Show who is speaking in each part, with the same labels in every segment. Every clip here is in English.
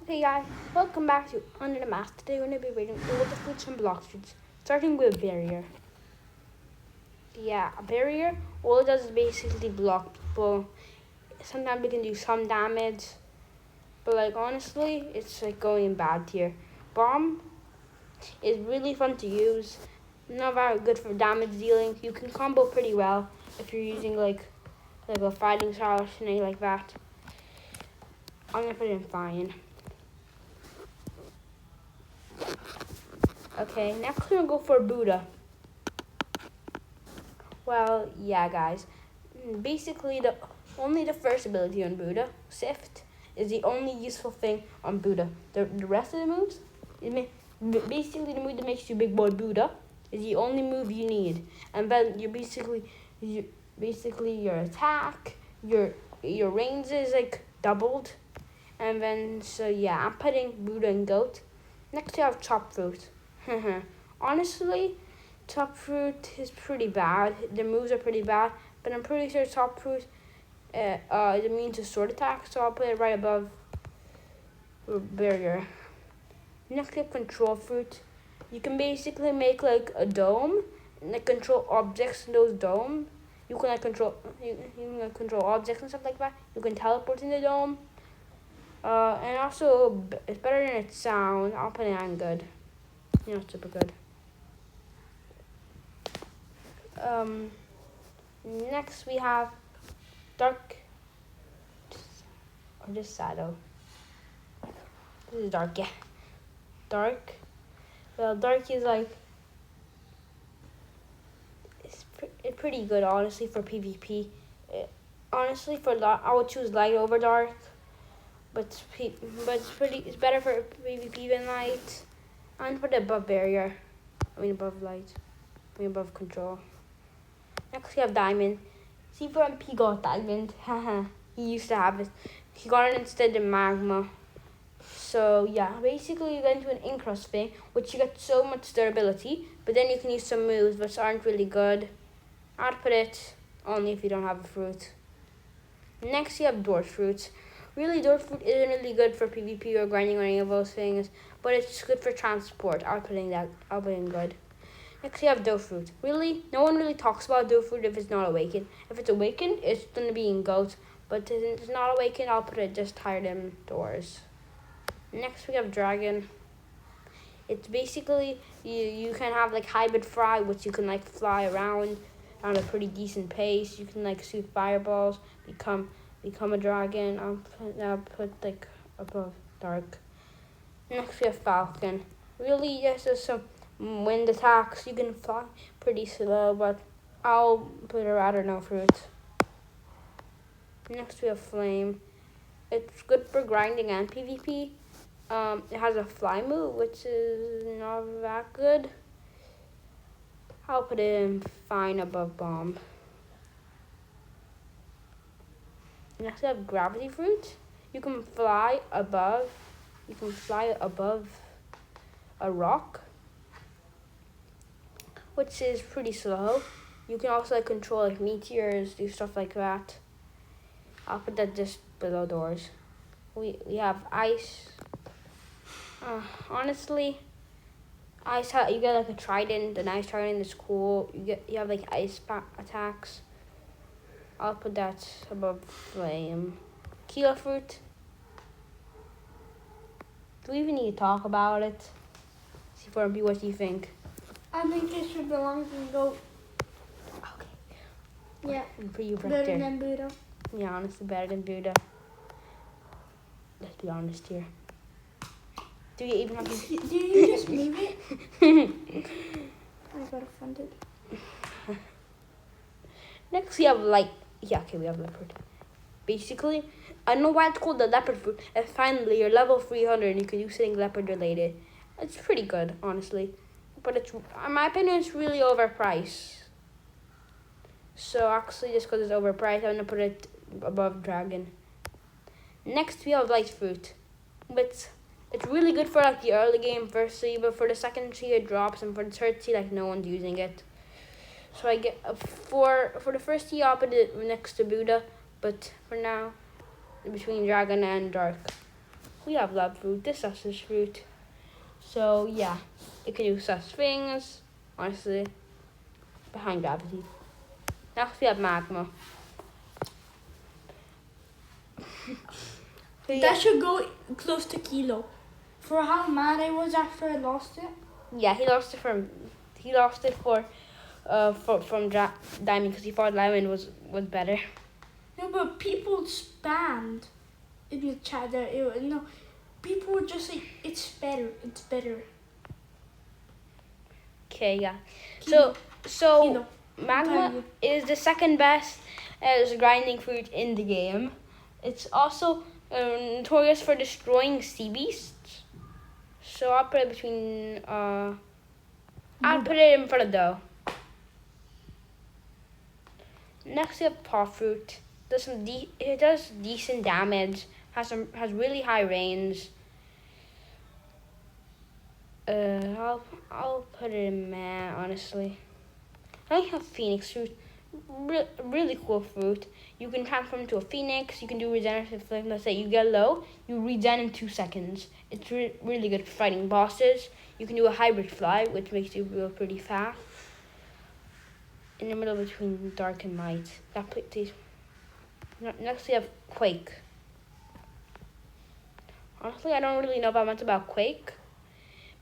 Speaker 1: Hey guys, welcome back to Under the Mask. Today we're going to be reading all the fruits and block fruits, starting with barrier. Yeah, a barrier, all it does is basically block people. Sometimes it can do some damage, but honestly, it's going bad tier. Bomb is really fun to use, not very good for damage dealing. You can combo pretty well if you're using like a fighting style or something like that. I'm going to put it in fine. Okay, next we're gonna go for Buddha. Well, yeah, guys. Basically, only the first ability on Buddha, Sift, is the only useful thing on Buddha. The rest of the moves, basically the move that makes you big boy Buddha, is the only move you need. And then you're basically your attack, your range is doubled. And then so yeah, I'm putting Buddha and Goat. Next we have Chop Fruit. Honestly, Top Fruit is pretty bad. The moves are pretty bad, but I'm pretty sure Top Fruit is immune to sword attack, so I'll put it right above Barrier. Next we have Control Fruit. You can basically make a dome and control objects in those domes. You can control objects and stuff like that. You can teleport in the dome. And also, it's better than it sounds. I'll put it on good. Not super good. Next we have Dark, or just Shadow. This is Dark, yeah. Dark. Well, Dark is it's pretty good, honestly, for PvP. Honestly, for I would choose Light over Dark, but it's better for PvP than Light. And put it above Barrier. Above Light. Above Control. Next we have Diamond. C4MP got Diamond. Haha. He used to have it. He got it instead of Magma. So yeah, basically you get into an Incrust thing, which you get so much durability, but then you can use some moves which aren't really good. I'd put it only if you don't have a fruit. Next you have Dwarf Fruits. Really, Dwarf Fruit isn't really good for PvP or grinding or any of those things, but it's good for transport. I'll put in good. Next, we have Dough Fruit. Really, no one really talks about Dough Fruit if it's not awakened. If it's awakened, it's going to be in Goat, but if it's not awakened, I'll put it just higher than Doors. Next, we have Dragon. It's basically, you can have Hybrid Fly, which you can fly around at a pretty decent pace. You can shoot fireballs, become a dragon. I'll put above Dark. Next we have Falcon. Really, yes, there's some wind attacks. You can fly pretty slow, but I'll put a rather no fruit. Next we have Flame. It's good for grinding and PvP. It has a fly move, which is not that good. I'll put it in fine above Bomb. Next we have Gravity Fruit. You can fly above a rock, which is pretty slow. You can also control meteors, do stuff like that. I'll put that just below Doors. We have Ice. Honestly, Ice, you get a trident. An ice trident is cool. You have ice attacks. I'll put that above Flame. Kilo Fruit. Do we even need to talk about it? C4B, what do you think?
Speaker 2: I think it should belong to Goat.
Speaker 1: Okay.
Speaker 2: Yeah.
Speaker 1: For you,
Speaker 2: better than Buddha.
Speaker 1: Yeah, honestly, better than Buddha. Let's be honest here. Do you even have to...
Speaker 2: Did you just move it? I got offended.
Speaker 1: Next, we have we have Leopard. Basically, I don't know why it's called the Leopard Fruit. And finally, you're level 300 and you can do something leopard related. It's pretty good, honestly. But it's, in my opinion, it's really overpriced. So actually, just because it's overpriced, I'm going to put it above Dragon. Next, we have Light Fruit. But it's really good for the early game first seed, but for the second seed it drops, and for the third seed no one's using it. So I get for the first seed I'll put it next to Buddha, but for now, between Dragon and Dark. We have love fruit. This sus is fruit. So yeah, it can do sus things. Honestly, behind gravity. Next we have magma.
Speaker 2: That should go close to kilo. For how mad I was after I lost it.
Speaker 1: Yeah, he lost it from diamond because he thought diamond was better.
Speaker 2: No, but people spammed in the chat that people were just like, it's better.
Speaker 1: Okay, yeah.
Speaker 2: Kilo.
Speaker 1: So
Speaker 2: Kilo.
Speaker 1: magma is the second best as grinding fruit in the game. It's also notorious for destroying sea beasts. So I'll put it between. I'll put it in front of dough. Next we have paw fruit. It does decent damage. Has really high range. I'll put it in meh, honestly. I have phoenix fruit. Really cool fruit. You can transform into a phoenix. You can do regenerative thing. Let's say you get low, you regen in 2 seconds. It's really good for fighting bosses. You can do a hybrid fly, which makes you real pretty fast. In the middle between dark and light. Next we have quake. Honestly, I don't really know that much about quake,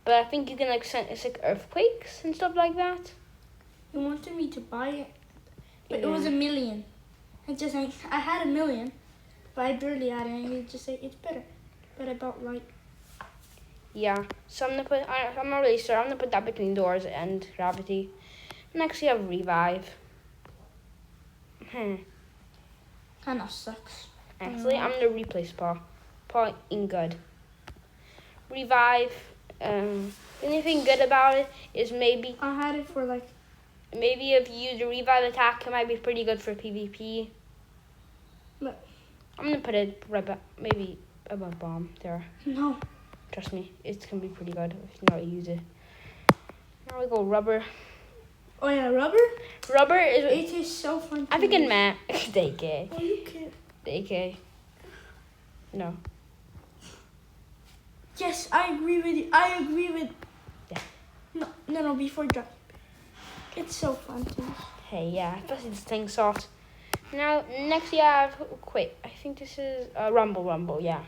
Speaker 1: but I think you can it's like earthquakes and stuff like that.
Speaker 2: You wanted me to buy it, but
Speaker 1: Yeah.
Speaker 2: it was $1 million. I had $1 million, but I barely had it. And you just say it's better, but I bought light.
Speaker 1: Yeah, so I'm not really sure. I'm gonna put that between doors and gravity. Next we have revive.
Speaker 2: Kind of sucks.
Speaker 1: Actually, I'm gonna replace paw. Paw ain't good. Revive. The only thing good about it is maybe
Speaker 2: I had it for like.
Speaker 1: maybe if you use a revive attack, it might be pretty good for PvP.
Speaker 2: But
Speaker 1: I'm gonna put it right back, maybe above bomb there.
Speaker 2: no.
Speaker 1: Trust me, it's gonna be pretty good if you know how to use it. Now we go rubber.
Speaker 2: Oh yeah, rubber.
Speaker 1: Rubber is.
Speaker 2: It is so fun.
Speaker 1: I think in Matt. DK.
Speaker 2: Oh, you can.
Speaker 1: DK. No.
Speaker 2: Yes, I agree with you. I agree with.
Speaker 1: Yeah.
Speaker 2: No. Before drop. It's so fun too.
Speaker 1: Hey, yeah, especially this thing soft. Now, next you have, I think this is Rumble, yeah.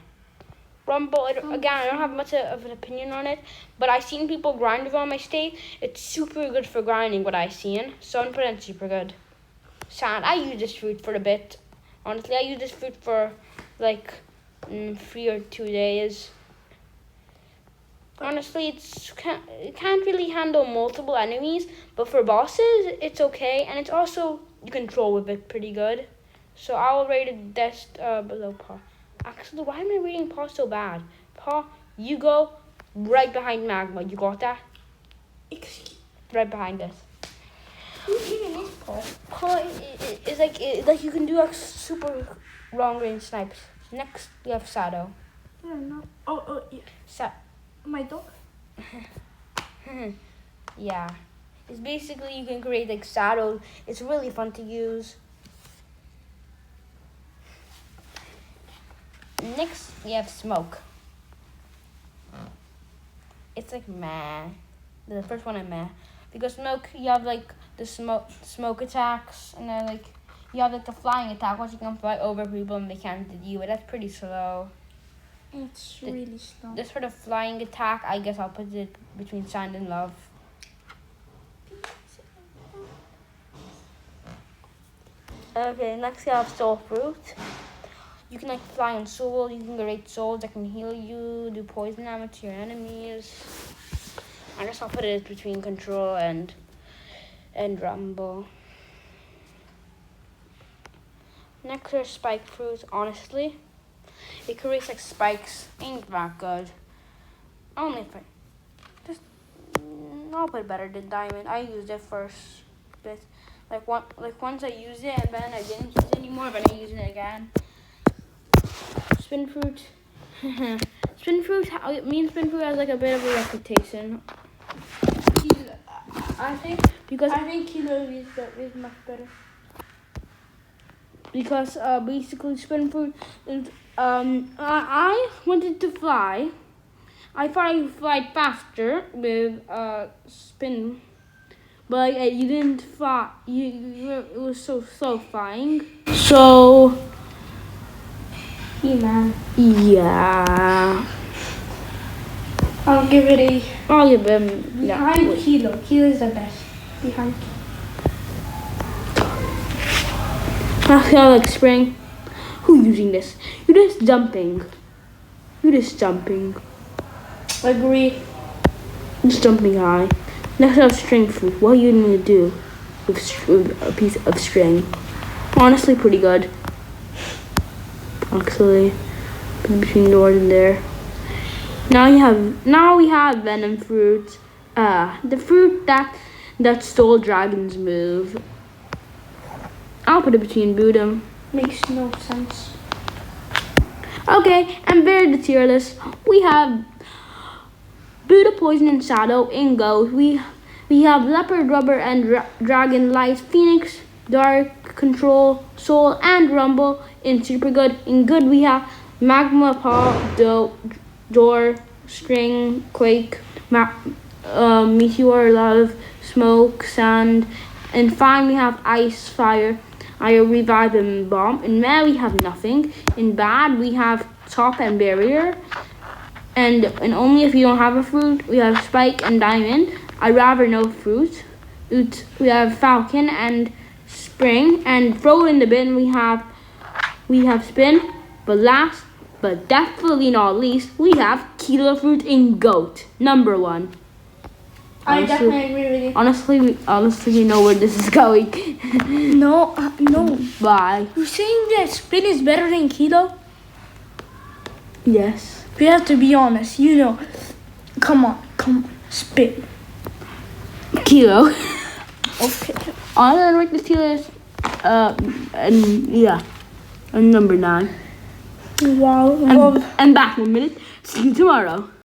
Speaker 1: Rumble, again, I don't have much of an opinion on it, but I've seen people grind it on my state. It's super good for grinding, what I've seen. So I'm putting it super good. Sand, I use this fruit for a bit. Honestly, I use this fruit for like 3 or 2 days. Honestly, it can't really handle multiple enemies, but for bosses, it's okay, and it's also, you control with it pretty good. So I will rate it just below paw. Actually, why am I rating paw so bad? Paw, you go right behind magma. You got that? Right behind this.
Speaker 2: Who even is Paul?
Speaker 1: Paw is like you can do like super long range snipes. Next, we have Shadow.
Speaker 2: Yeah, no. Oh, yeah. My dog?
Speaker 1: Yeah. It's basically you can create like shadows. It's really fun to use. Next, we have smoke. It's like meh. The first one I'm meh. Because smoke, you have like the smoke attacks, and then like you have like the flying attack, which you can fly over people and they can't hit you. But that's pretty slow.
Speaker 2: It's really slow.
Speaker 1: This for the flying attack, I guess I'll put it between sand and love. Okay, next we have soul fruit. You can like fly on soul, you can create souls that can heal you, do poison damage to your enemies. I guess I'll put it between control and rumble. Next are spike fruit, honestly. It creates like spikes, ain't that good. Only if I'll put it better than diamond. I used it first bit. Once I used it and then I didn't use it anymore, but I used it again. Spin fruit. Spin fruit has like a bit of a reputation.
Speaker 2: I think Kilo is much better.
Speaker 1: Because basically spin fruit is I wanted to fly. I thought I would fly faster with spin, but you didn't fly. It was so slow flying. So
Speaker 2: man.
Speaker 1: yeah,
Speaker 2: I'll give it a
Speaker 1: I'll give him
Speaker 2: behind Kilo. Kilo is the best. Behind.
Speaker 1: I feel like spring. Who using this? You're just jumping.
Speaker 2: Agree.
Speaker 1: Just jumping high. Next up, string fruit. What are you gonna do with a piece of string? Honestly, pretty good. Actually, between the word and there. Now we have venom fruit. The fruit that stole Dragon's move. I'll put it between Budum.
Speaker 2: Makes no sense.
Speaker 1: Okay, and very the tier list. We have Buddha, Poison, and Shadow in Goat. We have Leopard, Rubber, and Dragon, Light, Phoenix, Dark, Control, Soul, and Rumble in Super Good. In Good, we have Magma, Paw, Door, String, Quake, Meteor, Love, Smoke, Sand, and Fine, we have Ice, Fire, Revive, and Bomb. In Meh, we have nothing. In Bad, we have Top and Barrier. And only if you don't have a fruit, we have Spike and Diamond. I'd rather no fruit. We have Falcon and Spring. And throw in the bin, we have Spin. But last, but definitely not least, we have Kilo Fruit in Goat, number 1.
Speaker 2: I definitely agree with you.
Speaker 1: Honestly, we know where this is going.
Speaker 2: No.
Speaker 1: Bye.
Speaker 2: You're saying that Spin is better than Kilo?
Speaker 1: Yes.
Speaker 2: We have to be honest. You know. Come on. Spin.
Speaker 1: Kilo.
Speaker 2: Okay.
Speaker 1: I'm gonna rate the tier list. And number 9.
Speaker 2: Wow.
Speaker 1: And back 1 minute. See you tomorrow.